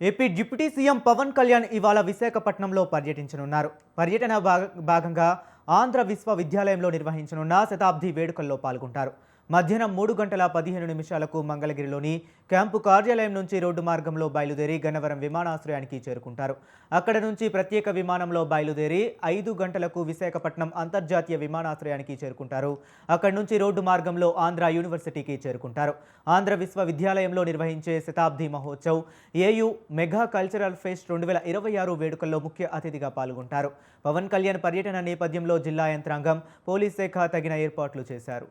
AP deputy CM Pawan Kalyan ఇవాళ విశాఖపట్నంలో పర్యటించనున్నారు. పర్యటన భాగంగా ఆంధ్ర విశ్వవిద్యాలయంలో నిర్వహించనున్న శతాబ్ది వేడుకల్లో పాల్గొంటారు. మధ్యాహ్నం 3:15 మంగళగిరిలోని క్యాంపు కార్యాలయం నుంచి రోడ్డు మార్గంలో బయలుదేరి గన్నవరం విమానాశ్రయానికి చేరుకుంటారు. అక్కడ నుంచి ప్రత్యేక విమానంలో బయలుదేరి 5 గంటలకు విశాఖపట్నం అంతర్జాతీయ విమానాశ్రయానికి చేరుకుంటారు. అక్కడి నుంచి రోడ్డు మార్గంలో ఆంధ్ర యూనివర్సిటీకి చేరుకుంటారు. ఆంధ్ర విశ్వవిద్యాలయంలో నిర్వహించే శతాబ్ది మహోత్సవ్ ఏయూ మెగా కల్చరల్ ఫెస్ట్ 2026 వేడుకల్లో ముఖ్య అతిథిగా పాల్గొంటారు. పవన్ కళ్యాణ్ పర్యటన నేపథ్యంలో జిల్లా యంత్రాంగం, పోలీస్ శాఖ తగిన ఏర్పాట్లు చేశారు.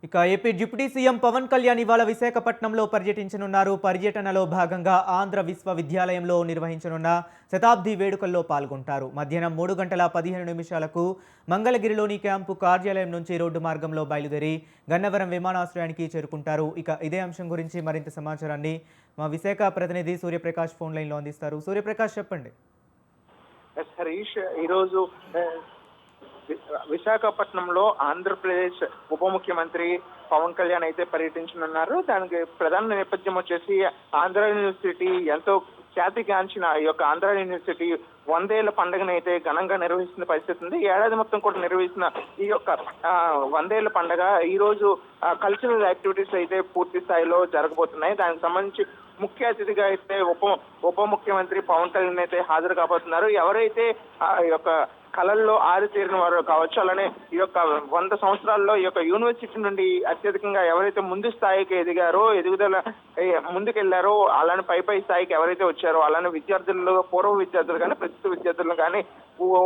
ఇక AP deputy CM Pawan Kalyan ఇవాళ విశాఖపట్నంలో పర్యటించనున్నారు. పర్యటనలో భాగంగా ఆంధ్ర విశ్వవిద్యాలయంలో నిర్వహించనున్న శతాబ్ది వేడుకల్లో పాల్గొంటారు. మధ్యాహ్నం 3:15 మంగళగిరిలోని క్యాంపు కార్యాలయం నుంచి రోడ్డు మార్గంలో బయలుదేరి గన్నవరం విమానాశ్రయానికి చేరుకుంటారు. ఇక ఇదే అంశం గురించి మరింత సమాచారాన్ని మా విశాఖ ప్రతినిధి సూర్యప్రకాష్ ఫోన్ లైన్లో అందిస్తారు. సూర్యప్రకాష్, చెప్పండి. హరీష్, ఈరోజు విశాఖపట్నంలో ఆంధ్రప్రదేశ్ ఉప ముఖ్యమంత్రి పవన్ కళ్యాణ్ అయితే పర్యటించనున్నారు. దానికి ప్రధాన నేపథ్యం వచ్చేసి ఆంధ్ర యూనివర్సిటీ ఎంతో ఖ్యాతిగాంచిన ఈ యొక్క ఆంధ్ర యూనివర్సిటీ 100 ఏళ్ల పండుగను అయితే ఘనంగా నిర్వహిస్తున్న పరిస్థితి ఉంది. ఏడాది మొత్తం కూడా నిర్వహిస్తున్న ఈ యొక్క 100 ఏళ్ల పండుగ ఈ రోజు కల్చరల్ యాక్టివిటీస్ అయితే పూర్తి స్థాయిలో జరగబోతున్నాయి. దానికి సంబంధించి ముఖ్య అతిథిగా అయితే ఉప ముఖ్యమంత్రి పవన్ కళ్యాణ్ అయితే హాజరు కాబోతున్నారు. ఎవరైతే ఈ యొక్క కళల్లో ఆరితేరిన వారు కావచ్చు, అలానే ఈ యొక్క 100 సంవత్సరాల్లో ఈ యొక్క యూనివర్సిటీ నుండి అత్యధికంగా ఎవరైతే ముందు స్థాయికి ఎదుగుదల ముందుకెళ్లారో, అలానే పై స్థాయికి ఎవరైతే వచ్చారో, అలానే విద్యార్థులు, పూర్వ విద్యార్థులు కానీ ప్రస్తుత విద్యార్థులను కానీ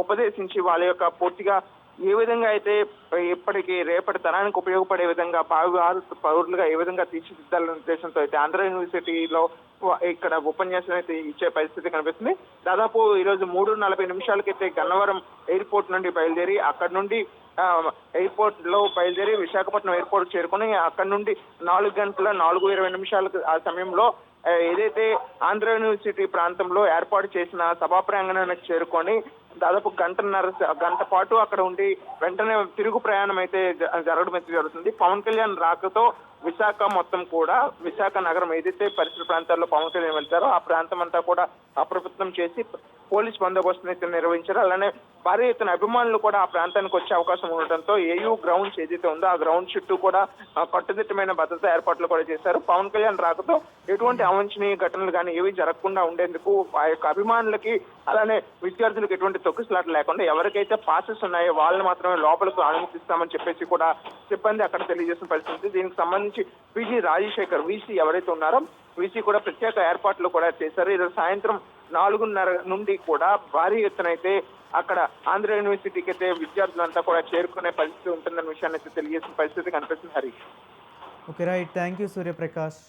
ఉపదేశించి వాళ్ళ యొక్క పూర్తిగా ఏ విధంగా అయితే ఇప్పటికీ రేపటి తరానికి ఉపయోగపడే విధంగా పౌరులుగా ఏ విధంగా తీర్చిదిద్దాలనే ఉద్దేశంతో అయితే ఆంధ్ర యూనివర్సిటీలో ఇక్కడ ఉపన్యాసం అయితే ఇచ్చే పరిస్థితి కనిపిస్తుంది. దాదాపు ఈరోజు 3:40 గన్నవరం ఎయిర్పోర్ట్ నుండి బయలుదేరి అక్కడ నుండి ఎయిర్పోర్ట్ లో బయలుదేరి విశాఖపట్నం ఎయిర్పోర్ట్ చేరుకుని అక్కడ నుండి 4:20 ఆ సమయంలో ఏదైతే ఆంధ్ర యూనివర్సిటీ ప్రాంతంలో ఏర్పాటు చేసిన సభా ప్రాంగణానికి చేరుకొని దాదాపు గంట పాటు అక్కడ ఉండి వెంటనే తిరుగు ప్రయాణం అయితే జరగడం అయితే జరుగుతుంది. పవన్ కళ్యాణ్ రాకతో విశాఖ మొత్తం కూడా, విశాఖ నగరం ఏదైతే పరిసర ప్రాంతాల్లో పవన్ కళ్యాణ్ వెళ్తారో ఆ ప్రాంతం అంతా కూడా అప్రమత్తం చేసి పోలీస్ బందోబస్తును అయితే నిర్వహించారు. అలానే భారీ ఎత్తున అభిమానులు కూడా ఆ ప్రాంతానికి వచ్చే అవకాశం ఉండటంతో ఏయూ గ్రౌండ్స్ ఏదైతే ఉందో ఆ గ్రౌండ్ చుట్టూ కూడా కట్టుదిట్టమైన భద్రతా ఏర్పాట్లు కూడా చేశారు. పవన్ కళ్యాణ్ రాకతో ఎటువంటి అవాంఛనీయ ఘటనలు కానీ ఏవి జరగకుండా ఉండేందుకు ఆ యొక్క అభిమానులకి, అలానే విద్యార్థులకు ఎటువంటి తొక్కిసలాట లేకుండా ఎవరికైతే పాసెస్ ఉన్నాయో వాళ్ళని మాత్రమే లోపలకు అనుమతిస్తామని చెప్పేసి కూడా సిబ్బంది అక్కడ తెలియజేసిన పరిస్థితి. దీనికి సంబంధించి పిజి రాజశేఖర్ వీసీ ఎవరైతే ఉన్నారో వీసీ కూడా ప్రత్యేక ఏర్పాట్లు కూడా చేశారు. ఈరోజు సాయంత్రం 4:30 నుండి కూడా భారీ ఎత్తున అయితే అక్కడ ఆంధ్ర యూనివర్సిటీకి అయితే విద్యార్థులంతా కూడా చేరుకునే పరిస్థితి ఉంటుందన్న విషయాన్ని అయితే తెలియజేసిన పరిస్థితి కనిపిస్తుంది. Hari, okay, right. Thank you Suryaprakash.